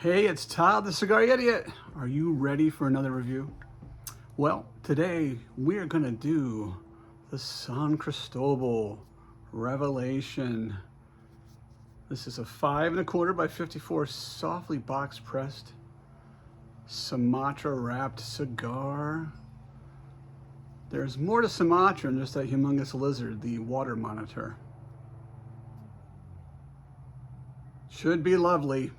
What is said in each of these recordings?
Hey, it's Todd, the Cigar Idiot. Are you ready for another review? Well, today we're gonna do the SAN Cristobal Revelation. This is a 5 1/4 by 54 softly box pressed Sumatra wrapped cigar. There's more to Sumatra than just that humongous lizard, the water monitor. Should be lovely.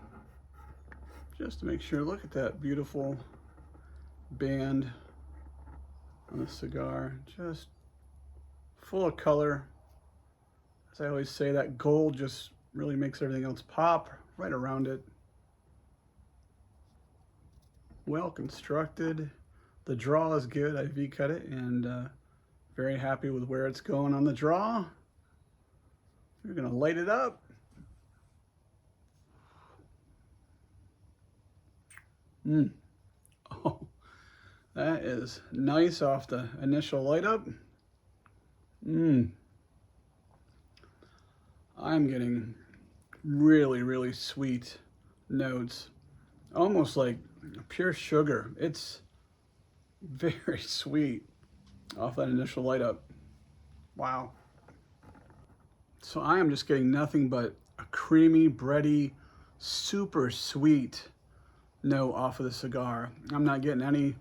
Just to make sure, look at that beautiful band on the cigar. Just full of color. As I always say, that gold just really makes everything else pop right around it. Well constructed. The draw is good. I V-cut it and very happy with where it's going on the draw. We're gonna light it up. Oh, that is nice off the initial light up. I'm getting really sweet notes, almost like pure sugar. It's very sweet off that initial light up. Wow. So I am just getting nothing but a creamy, bready, super sweet note off of the cigar. I'm not getting any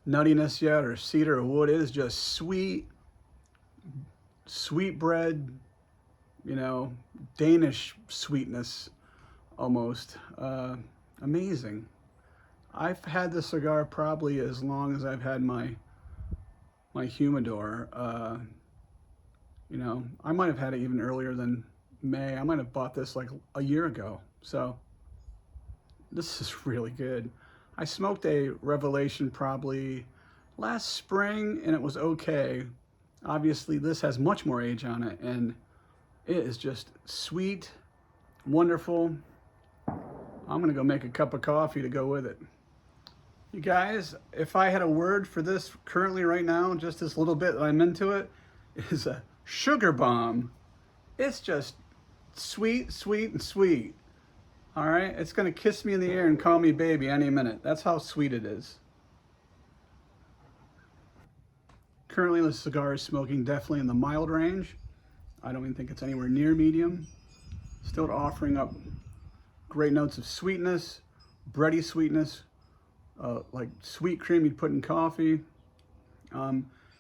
nuttiness yet or cedar or wood. It is just sweet bread, you know, Danish sweetness almost. Amazing. I've had this cigar probably as long as I've had my humidor. You know, I might have had it even earlier than May. I might have bought this like a year ago. So this is really good. I smoked a Revelation probably last spring and it was okay. Obviously this has much more age on it and it is just sweet, wonderful. I'm gonna go make a cup of coffee to go with it. You guys, if I had a word for this currently right now, just this little bit that I'm into it, is a sugar bomb. It's just sweet, and sweet. All right, it's gonna kiss me in the ear and call me baby any minute. That's how sweet it is. Currently the cigar is smoking definitely in the mild range. I don't even think it's anywhere near medium. Still offering up great notes of sweetness, bready sweetness, like sweet cream you'd put in coffee.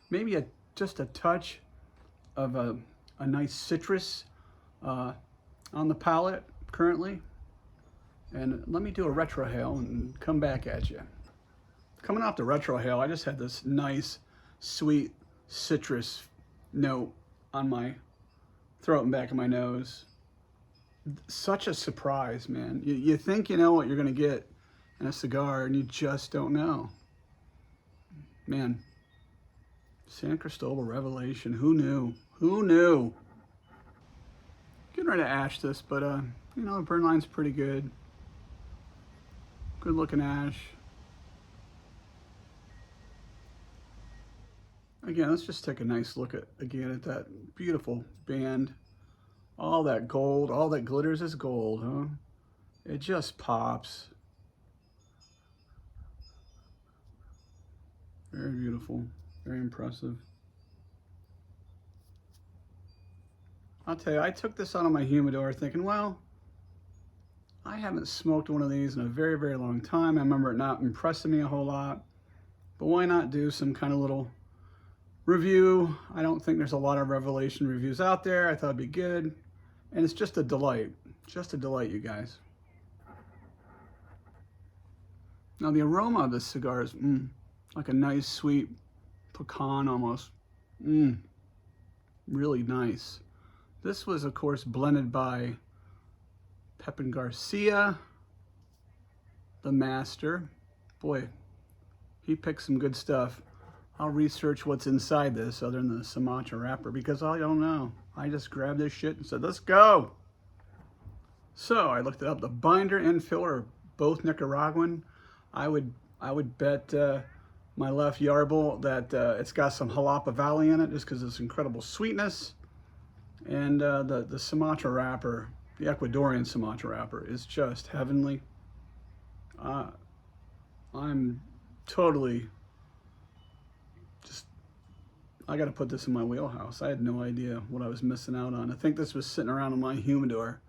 Maybe just a touch of a nice citrus on the palate currently. And let me do a Retrohale and come back at you. Coming off the Retrohale, I just had this nice, sweet citrus note on my throat and back of my nose. Such a surprise, man. You think you know what you're gonna get in a cigar and you just don't know. Man, SAN Cristobal Revelation, who knew? Who knew? Getting ready to ash this, but you know, the burn line's pretty good. Good looking ash. Again, let's just take a nice look at that beautiful band. All that gold, all that glitters is gold, huh? It just pops. Very beautiful, very impressive. I'll tell you, I took this out of my humidor thinking, well, I haven't smoked one of these in a very long time. I remember it not impressing me a whole lot, but why not do some kind of little review? I don't think there's a lot of Revelation reviews out there. I thought it'd be good. And it's just a delight, you guys. Now the aroma of this cigar is like a nice sweet pecan almost. Really nice. This was of course blended by Pepin Garcia, the master. Boy, he picked some good stuff. I'll research what's inside this other than the Sumatra wrapper because I don't know. I just grabbed this shit and said, let's go. So I looked it up. The binder and filler are both Nicaraguan. I would bet my left Yarbl that it's got some Jalapa Valley in it just because of its incredible sweetness. And the Sumatra wrapper, the Ecuadorian Sumatra wrapper, is just heavenly. I'm totally just, I got to put this in my wheelhouse. I had no idea what I was missing out on. I think this was sitting around in my humidor.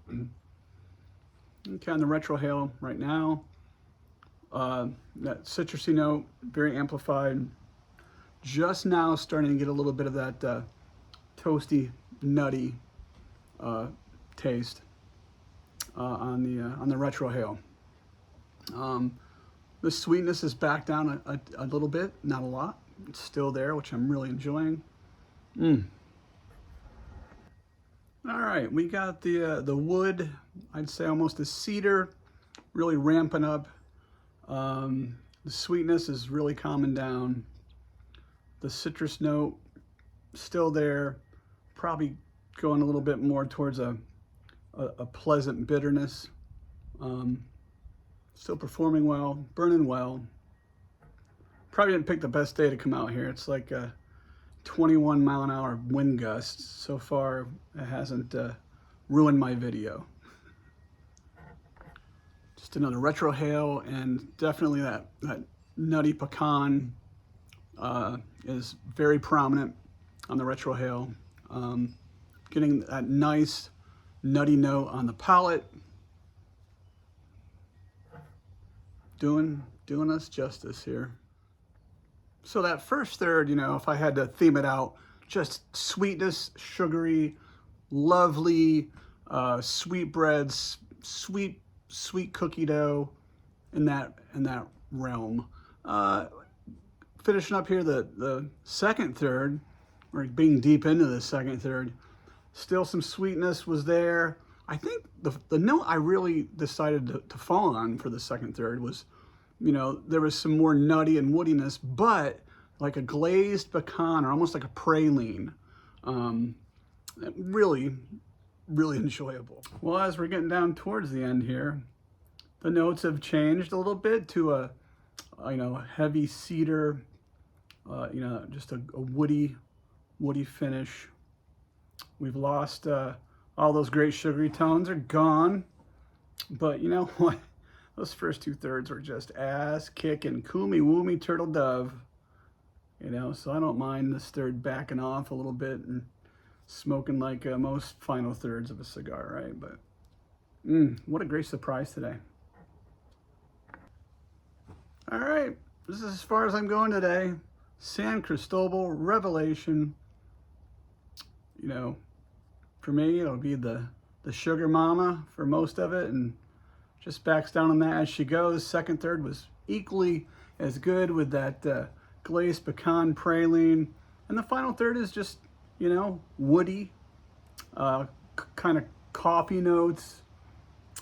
Okay, on the Retrohale right now, that citrusy note, very amplified. Just now starting to get a little bit of that toasty, nutty taste on the Retrohale. The sweetness is back down a little bit, not a lot. It's still there, which I'm really enjoying. All right, we got the wood, I'd say almost a cedar, really ramping up. The sweetness is really calming down. The citrus note still there, probably going a little bit more towards a pleasant bitterness. Still performing well, burning well. Probably didn't pick the best day to come out here. It's like 21 mile an hour wind gusts. So far, it hasn't ruined my video. Just another Retrohale, and definitely that nutty pecan is very prominent on the Retrohale. Getting that nice nutty note on the palate. Doing us justice here. So that first third, you know, if I had to theme it out, just sweetness, sugary, lovely, sweetbreads, sweet cookie dough in that realm. Finishing up here the second third, or being deep into the second third, still some sweetness was there. I think the note I really decided to fall on for the second third was, you know, there was some more nutty and woodiness, but like a glazed pecan or almost like a praline. Really, really enjoyable. Well, as we're getting down towards the end here, the notes have changed a little bit to a heavy cedar, just a woody finish. We've lost all those great sugary tones are gone, but you know what? Those first two thirds were just ass kicking, koomy woomy turtle dove, you know. So I don't mind this third backing off a little bit and smoking like most final thirds of a cigar, right? But what a great surprise today. All right, this is as far as I'm going today. SAN Cristobal Revelation. You know, for me, it'll be the sugar mama for most of it, and just backs down on that as she goes. Second third was equally as good with that glazed pecan praline, and the final third is just, you know, woody, kind of coffee notes,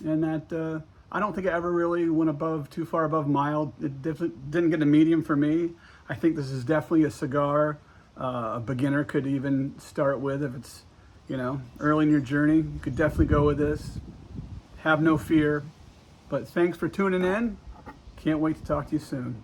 and that I don't think it ever really went too far above mild. It didn't get a medium for me. I think this is definitely a cigar a beginner could even start with if it's, you know, early in your journey. You could definitely go with this. Have no fear. But thanks for tuning in. Can't wait to talk to you soon.